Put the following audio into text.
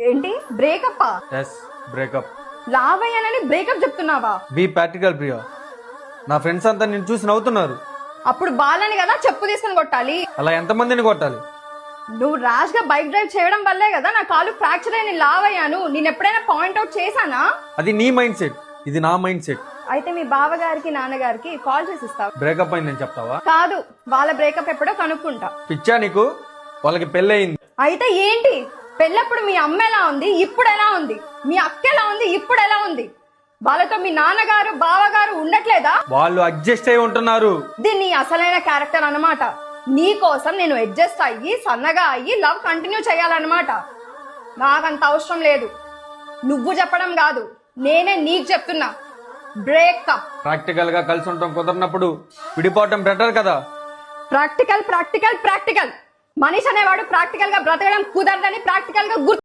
ఏంటి breakup? Yes, breakup. లావయ్యానని breakup చెప్తున్నావా? Be practical Priya. నా ఫ్రెండ్స్ అంతా నిన్ను చూసి నవ్వుతున్నారు. అప్పుడు బాలని కదా చెప్పు తీసుకొని కొట్టాలి. అలా ఎంతమందిని కొట్టాలి? నువ్వు ర్యాష్ గా బైక్ డ్రైవ్ చేయడం వల్లే కదా నా కాలు ఫ్రాక్చర్ అయ్యి నేను లావయ్యాను. నేను ఎప్పుడైనా పాయింట్ అవుట్ చేశానా? అది నీ మైండ్ సెట్, ఇది నా మైండ్ సెట్. అయితే మీ బావగారికి నాన్నగారికి కాల్ చేసి ఇస్తావు. బ్రేకప్ అయిందని చెప్తావా? కాదు, వాళ్ళ బ్రేకప్ ఎప్పుడో కనుక్కుంటా. పిచ్చా నీకు? వాళ్ళకి పెళ్ళయింది. అయితే ఏంటి? పెళ్ళప్పుడు మీ అమ్మ ఎలా ఉంది, ఇప్పుడు ఎలా ఉంది? మీ అక్క ఎలా ఉంది, ఇప్పుడు ఎలా ఉంది? వాళ్ళతో మీ నాన్నగారు బావగారు ఉండట్లేదా? వాళ్ళు అడ్జస్ట్ అయి ఉంటున్నారు. దీన్ని అసలైన క్యారెక్టర్ అన్నమాట. నీ కోసం నేను అడ్జస్ట్ అయ్యి సన్నగా అయ్యి లవ్ కంటిన్యూ చేయాలన్నమాట. నాకంత అవసరం లేదు. నువ్వు చెప్పడం కాదు, నేనే నీకు చెప్తున్నా. బ్రేకప్. ప్రాక్టికల్ గా కలిసి ఉండటం కుదరనప్పుడు విడిపోవటం బెటర్ కదా. Practical practical practical. మనిషి అనేవాడు ప్రాక్టికల్ గా బ్రతకడం కుదరదని ప్రాక్టికల్ గా గుర్తు